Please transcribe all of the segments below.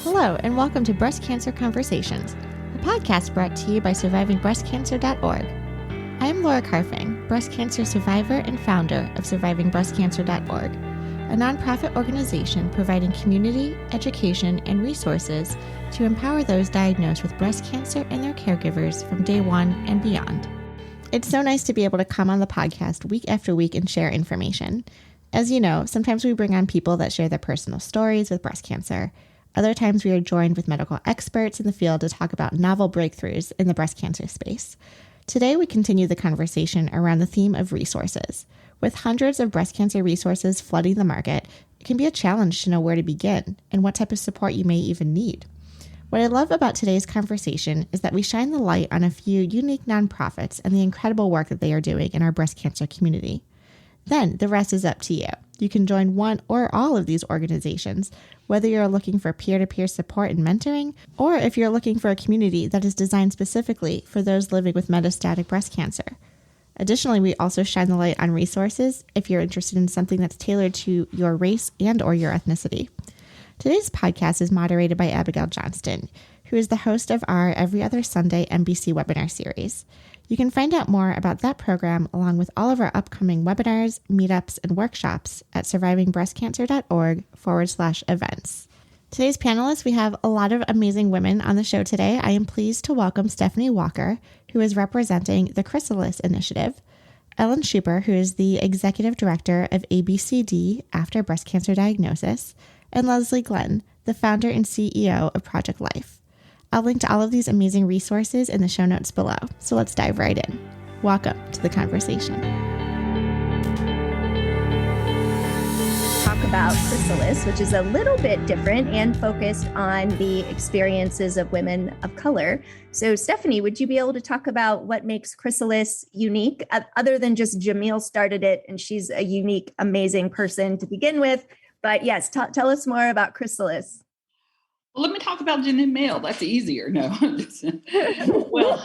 Hello, and welcome to Breast Cancer Conversations, a podcast brought to you by SurvivingBreastCancer.org. I am Laura Carfing, breast cancer survivor and founder of SurvivingBreastCancer.org, a nonprofit organization providing community, education, and resources to empower those diagnosed with breast cancer and their caregivers from day one and beyond. It's so nice to be able to come on the podcast week after week and share information. As you know, sometimes we bring on people that share their personal stories with breast cancer. Other times we are joined with medical experts in the field to talk about novel breakthroughs in the breast cancer space. Today, we continue the conversation around the theme of resources. With hundreds of breast cancer resources flooding the market, it can be a challenge to know where to begin and what type of support you may even need. What I love about today's conversation is that we shine the light on a few unique nonprofits and the incredible work that they are doing in our breast cancer community. Then the rest is up to you. You can join one or all of these organizations, whether you're looking for peer-to-peer support and mentoring, or if you're looking for a community that is designed specifically for those living with metastatic breast cancer. Additionally, we also shine the light on resources if you're interested in something that's tailored to your race and or your ethnicity. Today's podcast is moderated by Abigail Johnston, who is the host of our Every Other Sunday NBC webinar series. You can find out more about that program along with all of our upcoming webinars, meetups, and workshops at survivingbreastcancer.org/events. Today's panelists, we have a lot of amazing women on the show today. I am pleased to welcome Stephanie Walker, who is representing the Chrysalis Initiative, Ellen Schupper, who is the Executive Director of ABCD After Breast Cancer Diagnosis, and Leslie Glenn, the founder and CEO of Project Life. I'll link to all of these amazing resources in the show notes below. So let's dive right in. Welcome to the conversation. Talk about Chrysalis, which is a little bit different and focused on the experiences of women of color. So Stephanie, would you be able to talk about what makes Chrysalis unique, other than just Jamil started it and she's a unique, amazing person to begin with? But yes, tell us more about Chrysalis. Well, let me talk about Jamil. That's easier. No. Well,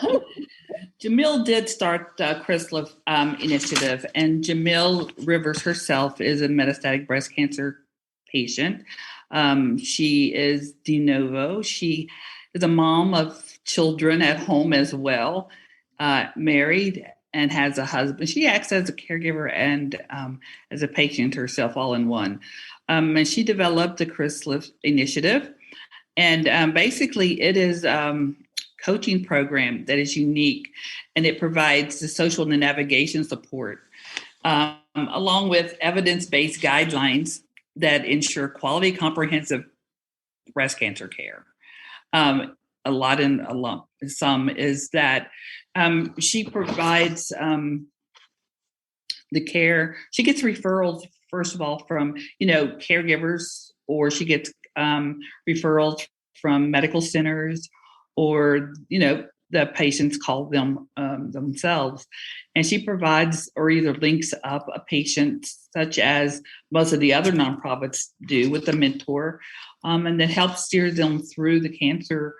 Jamil did start the Chrysalis Initiative, and Jamil Rivers herself is a metastatic breast cancer patient. She is de novo. She is a mom of children at home as well, married, and has a husband. She acts as a caregiver and as a patient herself, all in one. And she developed the Chrysalis Initiative. And basically, it is a coaching program that is unique, and it provides the social and navigation support, along with evidence-based guidelines that ensure quality, comprehensive breast cancer care. Some is that she provides the care. She gets referrals, first of all, from caregivers, or she gets referrals from medical centers, or the patients call them themselves, and she provides or either links up a patient, such as most of the other nonprofits do, with a mentor, and that helps steer them through the cancer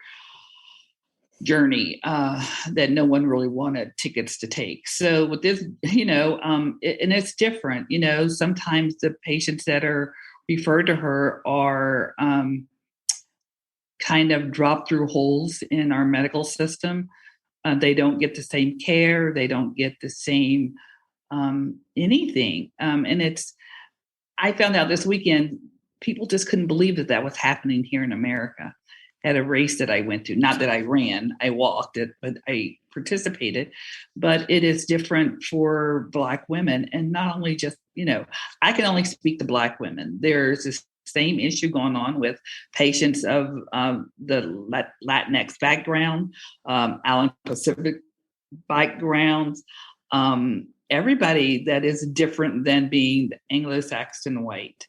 journey that no one really wanted tickets to take. So with this, and it's different. Sometimes the patients that are referred to her are kind of drop through holes in our medical system. They don't get the same care. They don't get the same anything. I found out this weekend, people just couldn't believe that was happening here in America at a race that I went to. Not that I ran, I walked it, but I participated. But it is different for Black women. And not only just, I can only speak to Black women. There's this same issue going on with patients of the Latinx background, Allen Pacific backgrounds, everybody that is different than being Anglo-Saxon white,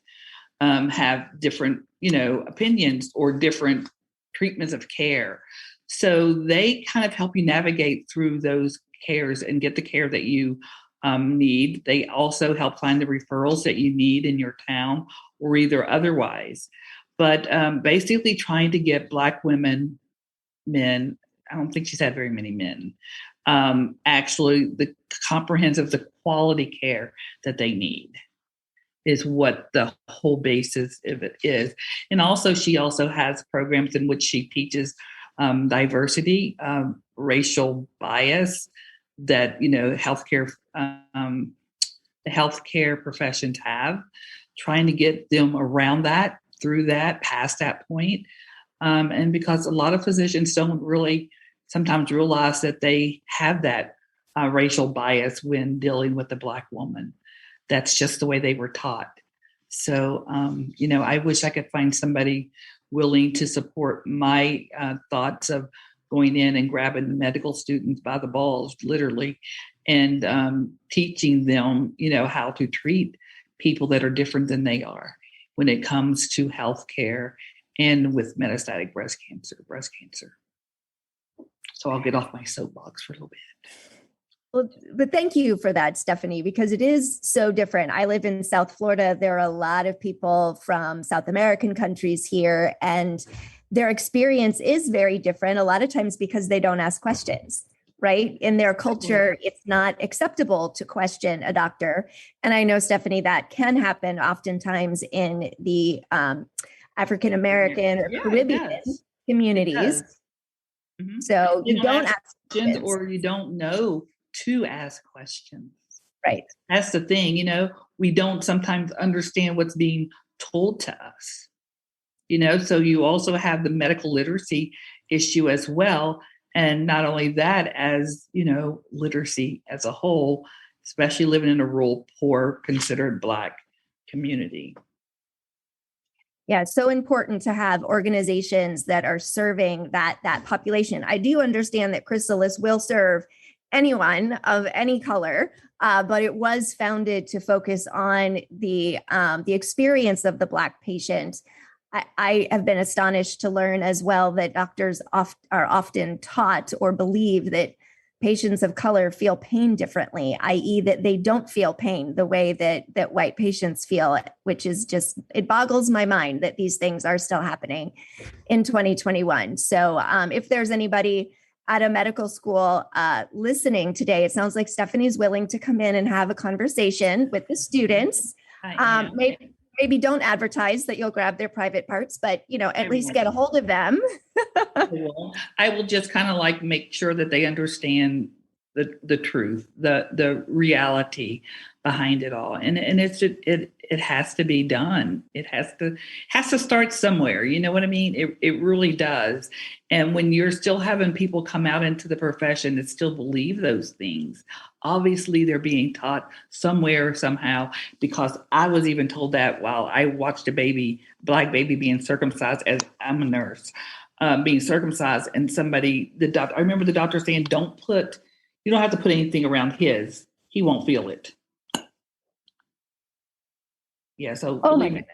have different, opinions or different treatments of care. So they kind of help you navigate through those cares and get the care that you need. They also help find the referrals that you need in your town or either otherwise. But basically trying to get Black women, men, I don't think she's had very many men, actually the comprehensive, the quality care that they need. is what the whole basis of it is. And also, she also has programs in which she teaches diversity, racial bias that, the healthcare professions have, trying to get them around that, through that, past that point. And because a lot of physicians don't really sometimes realize that they have that racial bias when dealing with a Black woman. That's just the way they were taught. So, I wish I could find somebody willing to support my thoughts of going in and grabbing medical students by the balls, literally, and teaching them, how to treat people that are different than they are when it comes to healthcare and with metastatic breast cancer. So I'll get off my soapbox for a little bit. Well, but thank you for that, Stephanie, because it is so different. I live in South Florida. There are a lot of people from South American countries here, and their experience is very different, a lot of times because they don't ask questions, right? In their culture, it's not acceptable to question a doctor. And I know, Stephanie, that can happen oftentimes in the African American or Caribbean communities. Mm-hmm. So you don't ask questions, or you don't know to ask questions. Right. That's the thing, we don't sometimes understand what's being told to us, so you also have the medical literacy issue as well. And not only that, as, literacy as a whole, especially living in a rural, poor, considered Black community. Yeah, it's so important to have organizations that are serving that population. I do understand that Chrysalis will serve anyone of any color, but it was founded to focus on the experience of the Black patient. I have been astonished to learn as well that doctors are often taught or believe that patients of color feel pain differently, i.e. that they don't feel pain the way that white patients feel it, which is just, it boggles my mind that these things are still happening in 2021. So if there's anybody at a medical school listening today, it sounds like Stephanie's willing to come in and have a conversation with the students. Maybe don't advertise that you'll grab their private parts, but at least get a hold of them. I will just kind of make sure that they understand the truth, the reality behind it all, and it has to be done. It has to start somewhere. You know what I mean? It really does. And when you're still having people come out into the profession that still believe those things, obviously they're being taught somewhere, somehow, because I was even told that while I watched a Black baby being circumcised, as I'm a nurse, being circumcised, and I remember the doctor saying, you don't have to put anything around he won't feel it. Yeah, so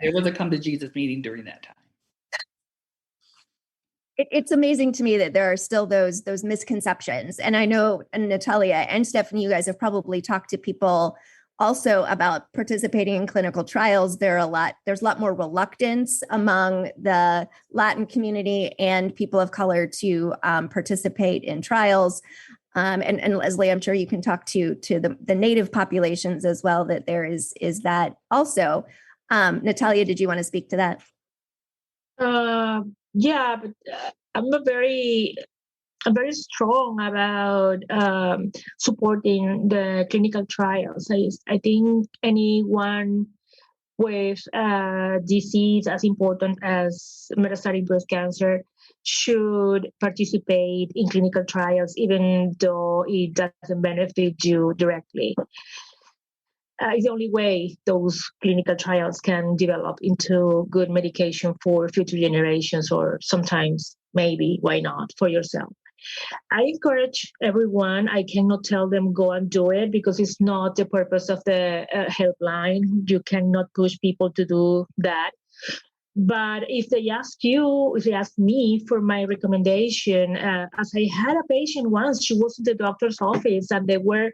there was a come to Jesus meeting during that time. It's amazing to me that there are still those misconceptions. And I know, Natalia and Stephanie, you guys have probably talked to people also about participating in clinical trials. There's a lot more reluctance among the Latin community and people of color to participate in trials. And Leslie, I'm sure you can talk to the Native populations as well, that there is that also. Natalia, did you want to speak to that? Yeah, but I'm very strong about supporting the clinical trials. I think anyone with a disease as important as metastatic breast cancer should participate in clinical trials, even though it doesn't benefit you directly. It's the only way those clinical trials can develop into good medication for future generations, or sometimes, maybe, why not, for yourself. I encourage everyone. I cannot tell them go and do it because it's not the purpose of the helpline. You cannot push people to do that. But if they ask me for my recommendation, as I had a patient once, she was in the doctor's office and they were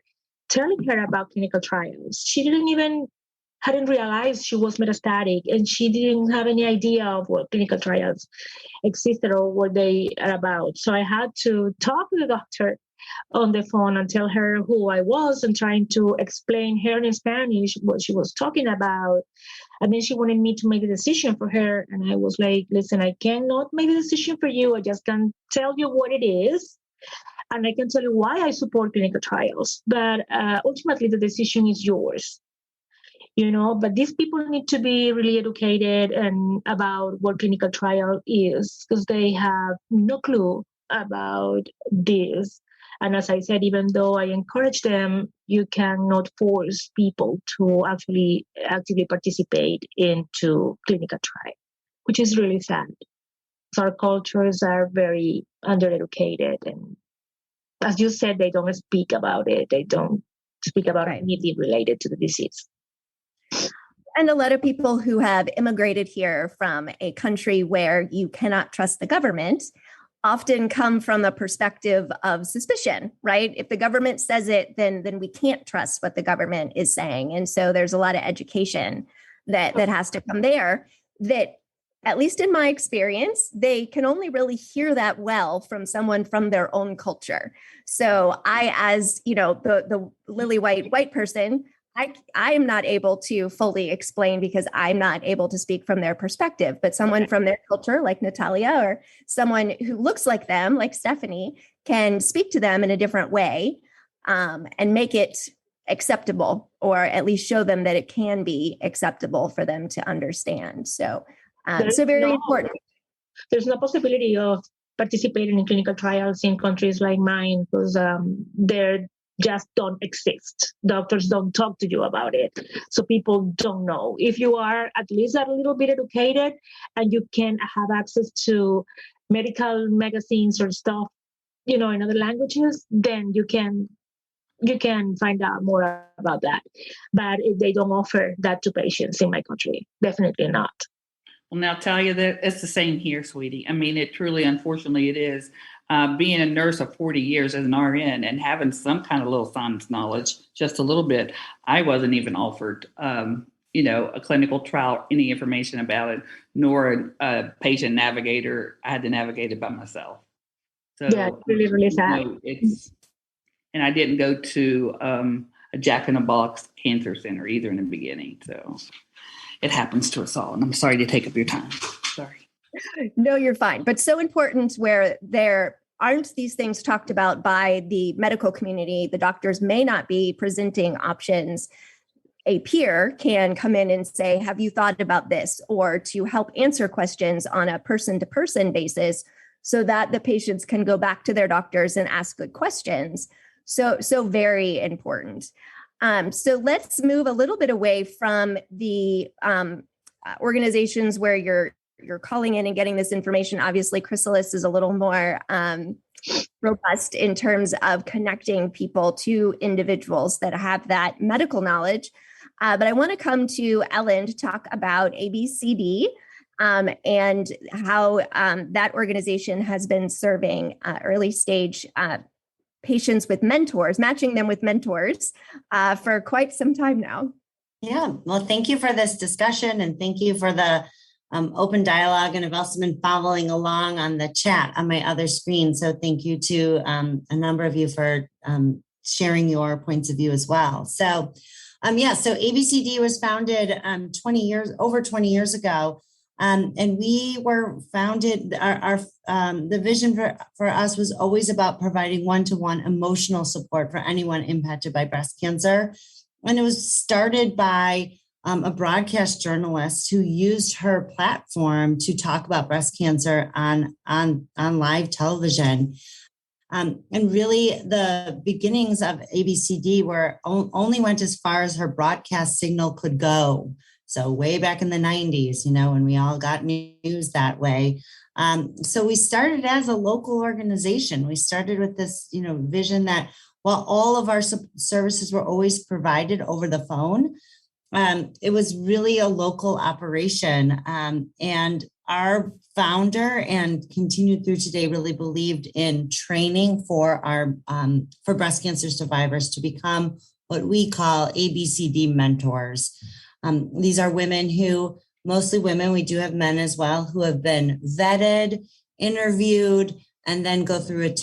telling her about clinical trials. She hadn't realized she was metastatic, and she didn't have any idea of what clinical trials existed or what they are about. So I had to talk to the doctor on the phone and tell her who I was and trying to explain her in Spanish what she was talking about. And then she wanted me to make a decision for her. And I was like, listen, I cannot make a decision for you. I just can tell you what it is. And I can tell you why I support clinical trials. But ultimately, the decision is yours. But these people need to be really educated and about what clinical trial is, because they have no clue about this. And as I said, even though I encourage them, you cannot force people to actually actively participate into clinical trial, which is really sad. So our cultures are very undereducated. And as you said, they don't speak about it. They don't speak about anything related to the disease. And a lot of people who have immigrated here from a country where you cannot trust the government often come from the perspective of suspicion, right? If the government says it, then we can't trust what the government is saying. And so there's a lot of education that has to come there that, at least in my experience, they can only really hear that well from someone from their own culture. So I, as the lily white person, I am not able to fully explain because I'm not able to speak from their perspective, but someone from their culture like Natalia or someone who looks like them, like Stephanie, can speak to them in a different way and make it acceptable, or at least show them that it can be acceptable for them to understand. So very important. There's no possibility of participating in clinical trials in countries like mine because they're just don't exist. Doctors don't talk to you about it. So people don't know. If you are at least a little bit educated and you can have access to medical magazines or stuff, in other languages, then you can find out more about that. But if they don't offer that to patients in my country, definitely not. Well, now tell you that it's the same here, sweetie. I mean, it truly, unfortunately, it is. Being a nurse of 40 years as an RN and having some kind of little science knowledge, just a little bit, I wasn't even offered, a clinical trial, any information about it, nor a patient navigator. I had to navigate it by myself. So yeah, it's really, really sad. And I didn't go to a Jack in the Box cancer center either in the beginning. So it happens to us all. And I'm sorry to take up your time. Sorry. No, you're fine. But so important where there aren't these things talked about by the medical community. The doctors may not be presenting options. A peer can come in and say, have you thought about this? Or to help answer questions on a person-to-person basis so that the patients can go back to their doctors and ask good questions. So very important. So let's move a little bit away from the organizations where you're calling in and getting this information. Obviously, Chrysalis is a little more robust in terms of connecting people to individuals that have that medical knowledge. But I want to come to Ellen to talk about ABCD and how that organization has been serving early stage patients with mentors, matching them with mentors for quite some time now. Yeah, well, thank you for this discussion and thank you for the open dialogue, and I've also been following along on the chat on my other screen. So thank you to a number of you for sharing your points of view as well. So so ABCD was founded over 20 years ago. And we were founded, the vision for us was always about providing one-to-one emotional support for anyone impacted by breast cancer. And it was started by a broadcast journalist who used her platform to talk about breast cancer on live television. And really the beginnings of ABCD only went as far as her broadcast signal could go. So way back in the 90s, when we all got news that way. So we started as a local organization. We started with this, vision that while all of our services were always provided over the phone, it was really a local operation. And our founder, and continued through today, really believed in training for for breast cancer survivors to become what we call ABCD mentors. These are mostly women, we do have men as well, who have been vetted, interviewed, and then go through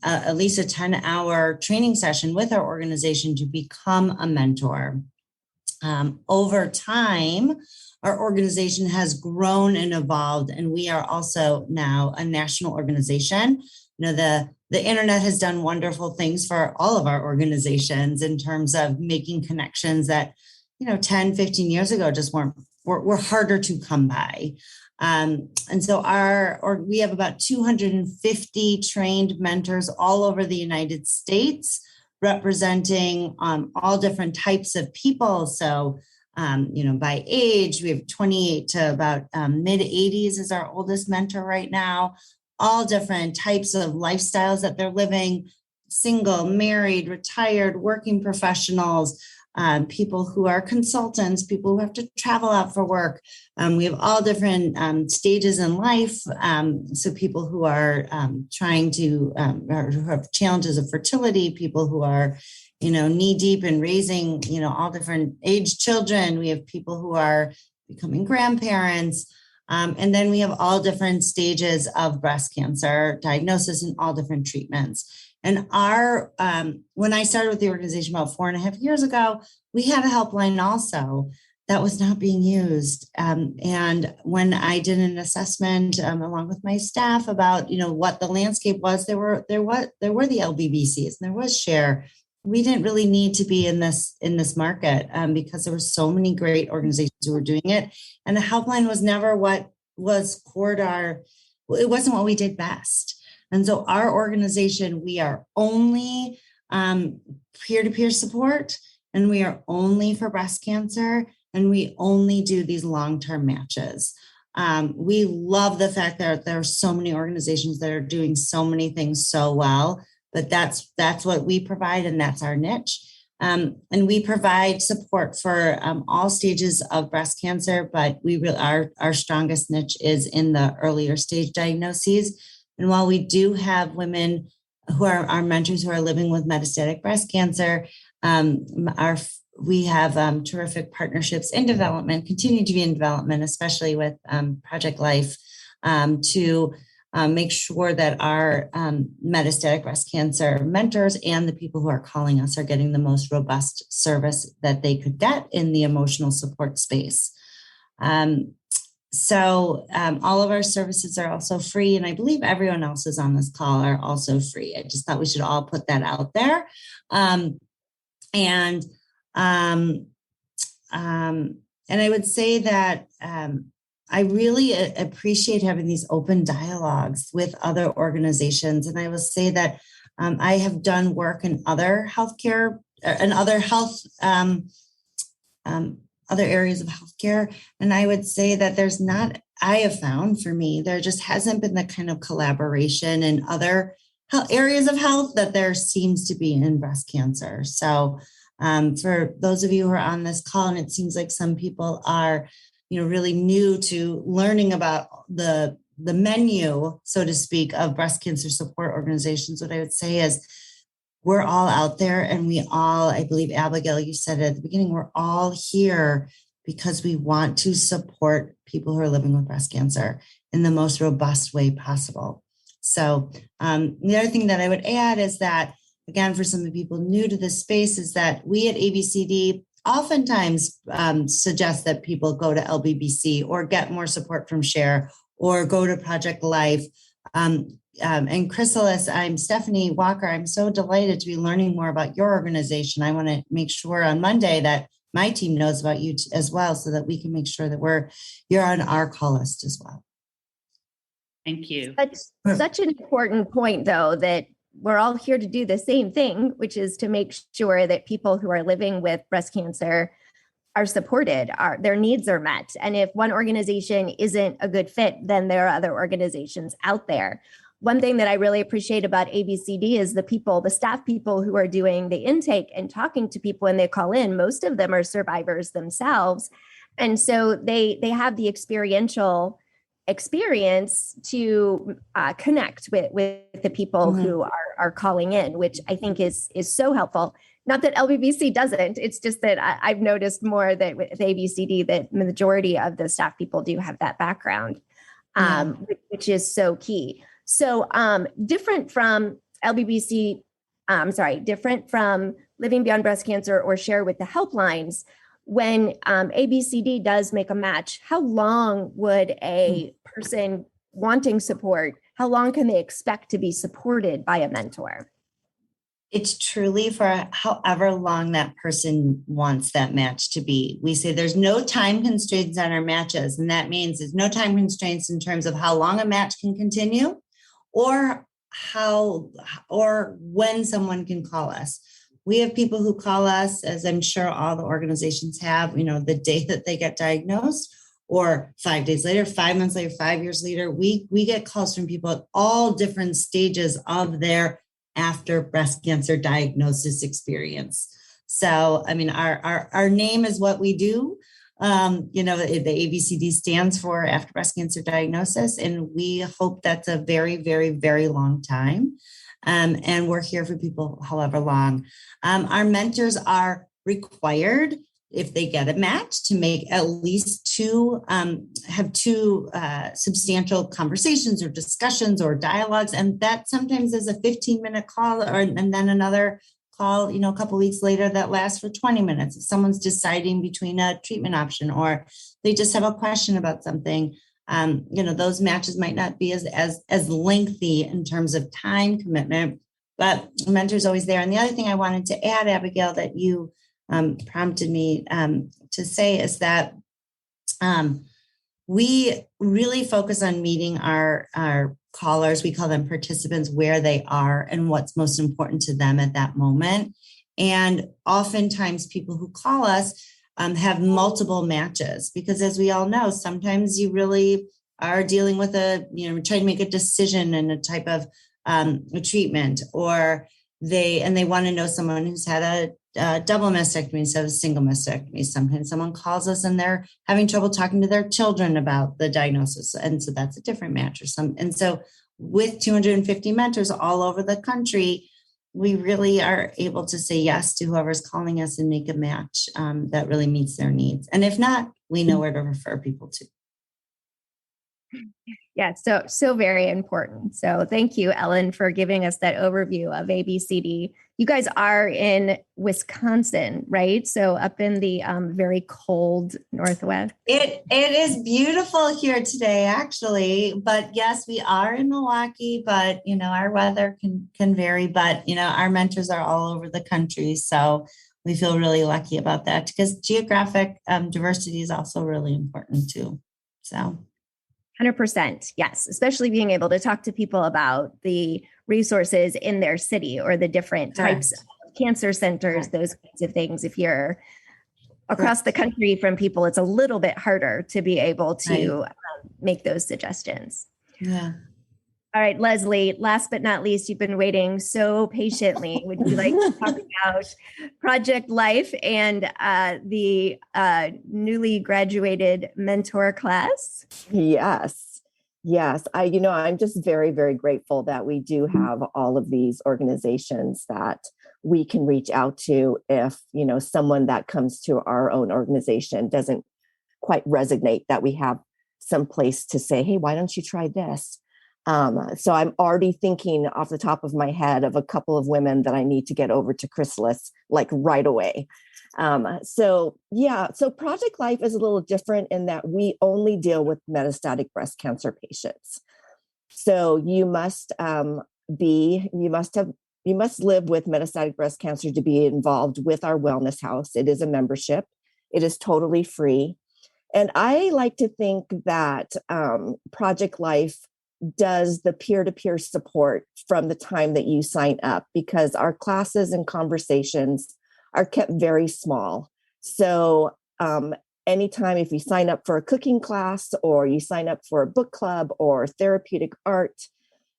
at least a 10-hour training session with our organization to become a mentor. Over time, our organization has grown and evolved, and we are also now a national organization. The internet has done wonderful things for all of our organizations in terms of making connections that, 10, 15 years ago just were harder to come by. And so we have about 250 trained mentors all over the United States, representing all different types of people. So, by age, we have 28 to about mid 80s is our oldest mentor right now, all different types of lifestyles that they're living, single, married, retired, working professionals, people who are consultants, people who have to travel out for work. We have all different stages in life. So people who are trying to, or who have challenges of fertility, people who are, knee deep in raising, all different age children. We have people who are becoming grandparents. And then we have all different stages of breast cancer diagnosis and all different treatments. And when I started with the organization about 4.5 years ago, we had a helpline also that was not being used. And when I did an assessment along with my staff about, what the landscape was, there were the LBBCs and there was Share. We didn't really need to be in this market because there were so many great organizations who were doing it. And the helpline was never what was core to it wasn't what we did best. And so our organization, we are only peer-to-peer support, and we are only for breast cancer, and we only do these long-term matches. We love the fact that there are so many organizations that are doing so many things so well, but that's what we provide, and that's our niche. And we provide support for all stages of breast cancer, but our strongest niche is in the earlier stage diagnoses. And while we do have women who are our mentors who are living with metastatic breast cancer, we have terrific partnerships in development, continue to be in development, especially with Project Life, to make sure that our metastatic breast cancer mentors and the people who are calling us are getting the most robust service that they could get in the emotional support space. So all of our services are also free, and I believe everyone else's on this call are also free. I just thought we should all put that out there. And I would say that I really appreciate having these open dialogues with other organizations. And I will say that I have done work in other healthcare and other health, other areas of healthcare. And I would say that I have found for me, there just hasn't been the kind of collaboration in other areas of health that there seems to be in breast cancer. So for those of you who are on this call, and it seems like some people are, really new to learning about the menu, so to speak, of breast cancer support organizations, what I would say is we're all out there, and I believe, Abigail, you said it at the beginning, we're all here because we want to support people who are living with breast cancer in the most robust way possible. So the other thing that I would add is that, again, for some of the people new to this space, is that we at ABCD oftentimes suggest that people go to LBBC or get more support from Share or go to Project Life. And Chrysalis, I'm Stephanie Walker. I'm so delighted to be learning more about your organization. I want to make sure on Monday that my team knows about you as well, so that we can make sure that you're on our call list as well. Thank you. That's such an important point, though, that we're all here to do the same thing, which is to make sure that people who are living with breast cancer are supported, their needs are met. And if one organization isn't a good fit, then there are other organizations out there. One thing that I really appreciate about ABCD is the staff people who are doing the intake and talking to people when they call in. Most of them are survivors themselves. And so they have the experiential experience to connect with the people who are calling in, which I think is so helpful. Not that LBBC doesn't, it's just that I've noticed more that with ABCD that the majority of the staff people do have that background, which is so key. So different from LBBC, different from Living Beyond Breast Cancer or Share with the Helplines, when ABCD does make a match, how long would a person wanting support, how long can they expect to be supported by a mentor? It's truly for however long that person wants that match to be. We say there's no time constraints on our matches, and that means there's no time constraints in terms of how long a match can continue or when someone can call us. We have people who call us, as I'm sure all the organizations have, the day that they get diagnosed, or 5 days later, 5 months later, 5 years later. We get calls from people at all different stages of their after breast cancer diagnosis experience. So, our name is what we do. The ABCD stands for after breast cancer diagnosis, and we hope that's a very, very, very long time. And we're here for people however long. Our mentors are required, if they get a match, to make at least two substantial conversations or discussions or dialogues. And that sometimes is a 15-minute call, and then another call, a couple of weeks later that lasts for 20 minutes. If someone's deciding between a treatment option or they just have a question about something, those matches might not be as lengthy in terms of time commitment, but the mentor's always there. And the other thing I wanted to add, Abigail, that you prompted me to say is that we really focus on meeting our callers. We call them participants where they are and what's most important to them at that moment. And oftentimes people who call us have multiple matches, because as we all know, sometimes you really are dealing with trying to make a decision in a type of a treatment, or they want to know someone who's had a double mastectomy instead of a single mastectomy. Sometimes someone calls us and they're having trouble talking to their children about the diagnosis. And so that's a different match And so with 250 mentors all over the country, we really are able to say yes to whoever's calling us and make a match that really meets their needs. And if not, we know where to refer people to. Yeah, so very important. So thank you, Ellen, for giving us that overview of ABCD. You guys are in Wisconsin, right? So up in the very cold Northwest. It is beautiful here today, actually. But yes, we are in Milwaukee, but our weather can vary. But our mentors are all over the country, so we feel really lucky about that, because geographic diversity is also really important too. So. 100%. Yes. Especially being able to talk to people about the resources in their city or the different types of cancer centers, those kinds of things. If you're across the country from people, it's a little bit harder to be able to make those suggestions. Yeah. All right, Leslie, last but not least, you've been waiting so patiently. Would you like to talk about Project Life and the newly graduated mentor class? Yes. I'm just very, very grateful that we do have all of these organizations that we can reach out to if, someone that comes to our own organization doesn't quite resonate, that we have some place to say, hey, why don't you try this? So I'm already thinking off the top of my head of a couple of women that I need to get over to Chrysalis right away. So Project Life is a little different in that we only deal with metastatic breast cancer patients. So you must live with metastatic breast cancer to be involved with our wellness house. It is a membership. It is totally free. And I like to think that Project Life does the peer-to-peer support from the time that you sign up, because our classes and conversations are kept very small. So anytime if you sign up for a cooking class or you sign up for a book club or therapeutic art,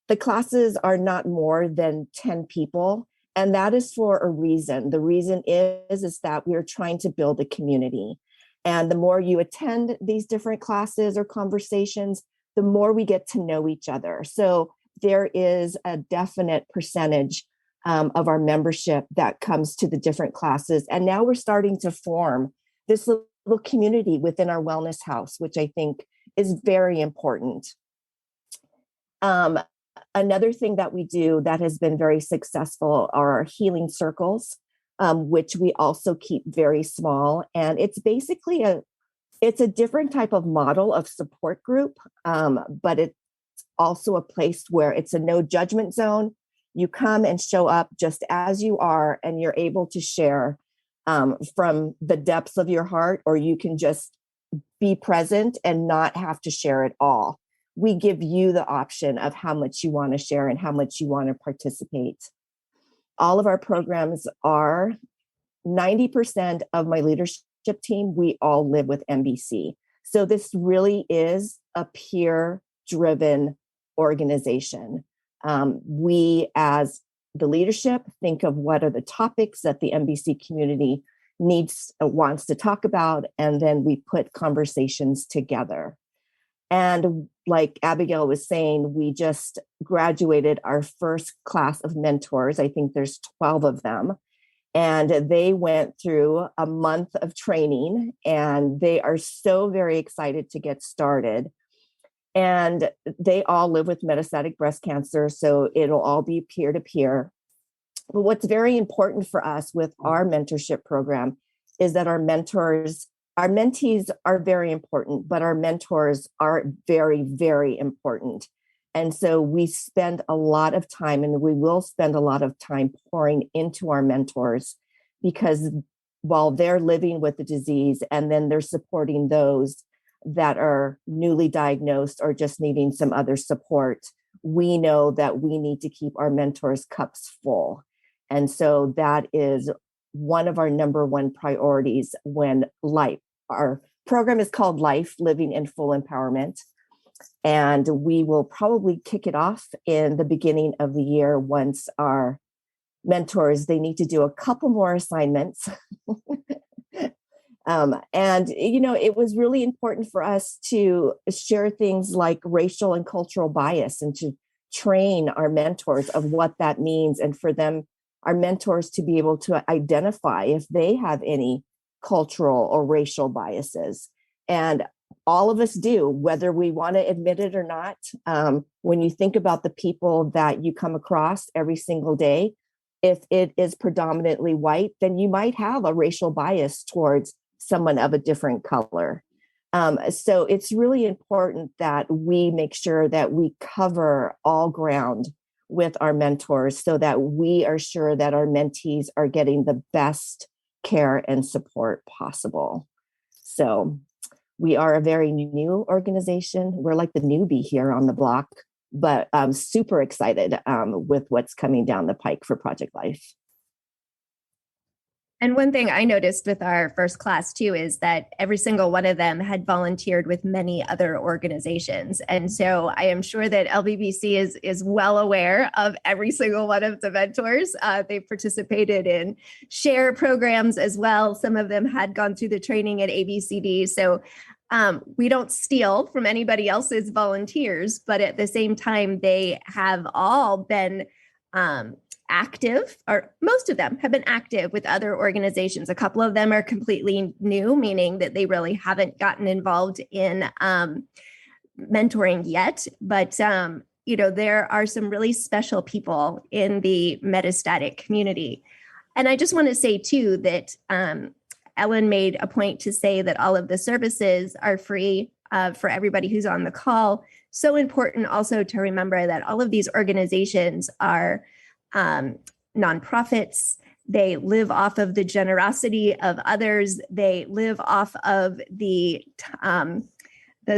the classes are not more than 10 people. And that is for a reason. The reason is that we're trying to build a community. And the more you attend these different classes or conversations, the more we get to know each other. So there is a definite percentage of our membership that comes to the different classes. And now we're starting to form this little community within our wellness house, which I think is very important. Another thing that we do that has been very successful are our healing circles, which we also keep very small. And it's basically it's a different type of model of support group, but it's also a place where it's a no judgment zone. You come and show up just as you are, and you're able to share from the depths of your heart, or you can just be present and not have to share it all. We give you the option of how much you want to share and how much you want to participate. All of our programs are 90% of my leadership team. We all live with MBC. So this really is a peer-driven organization. We, as the leadership, think of what are the topics that the MBC community wants to talk about, and then we put conversations together. And like Abigail was saying, we just graduated our first class of mentors. I think there's 12 of them. And they went through a month of training, and they are so very excited to get started. And they all live with metastatic breast cancer, so it'll all be peer-to-peer. But what's very important for us with our mentorship program is that our mentees are very important, but our mentors are very, very important. And so we spend a lot of time, and we will spend a lot of time pouring into our mentors, because while they're living with the disease, and then they're supporting those that are newly diagnosed or just needing some other support, we know that we need to keep our mentors' cups full. And so that is one of our number one priorities when our program is called Life, Living in Full Empowerment. And we will probably kick it off in the beginning of the year once our mentors, they need to do a couple more assignments. And, it was really important for us to share things like racial and cultural bias, and to train our mentors of what that means, and for them, our mentors, to be able to identify if they have any cultural or racial biases. And all of us do, whether we want to admit it or not. When you think about the people that you come across every single day, if it is predominantly white, then you might have a racial bias towards someone of a different color. So it's really important that we make sure that we cover all ground with our mentors, so that we are sure that our mentees are getting the best care and support possible. So we are a very new organization. We're like the newbie here on the block, but I'm super excited with what's coming down the pike for Project Life. And one thing I noticed with our first class too is that every single one of them had volunteered with many other organizations. And so I am sure that LBBC is well aware of every single one of the mentors. They participated in share programs as well. Some of them had gone through the training at ABCD. So we don't steal from anybody else's volunteers, but at the same time, they have all been active, or most of them have been active with other organizations. A couple of them are completely new, meaning that they really haven't gotten involved in mentoring yet. But, there are some really special people in the metastatic community. And I just want to say, too, that Ellen made a point to say that all of the services are free for everybody who's on the call. So important also to remember that all of these organizations are nonprofits. They live off of the generosity of others. They live off of the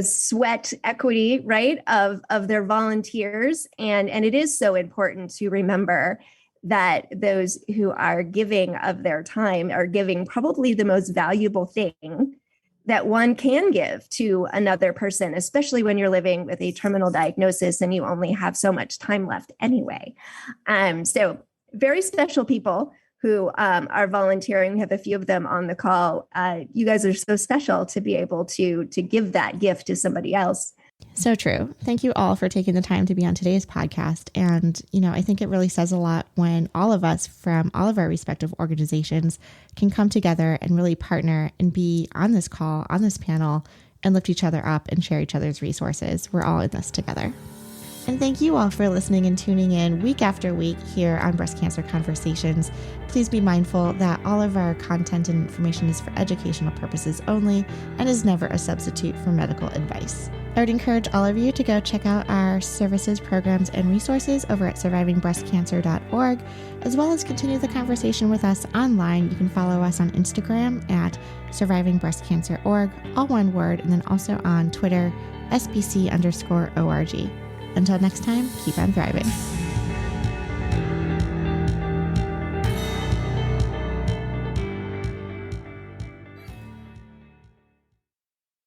sweat equity, right, of their volunteers. And it is so important to remember that those who are giving of their time are giving probably the most valuable thing that one can give to another person, especially when you're living with a terminal diagnosis and you only have so much time left anyway. So very special people who are volunteering. We have a few of them on the call. You guys are so special to be able to give that gift to somebody else. So true. Thank you all for taking the time to be on today's podcast. And, I think it really says a lot when all of us from all of our respective organizations can come together and really partner and be on this call, on this panel, and lift each other up and share each other's resources. We're all in this together. And thank you all for listening and tuning in week after week here on Breast Cancer Conversations. Please be mindful that all of our content and information is for educational purposes only and is never a substitute for medical advice. I would encourage all of you to go check out our services, programs, and resources over at survivingbreastcancer.org, as well as continue the conversation with us online. You can follow us on Instagram at survivingbreastcancer.org, all one word, and then also on Twitter, SBC_ORG. Until next time, keep on thriving.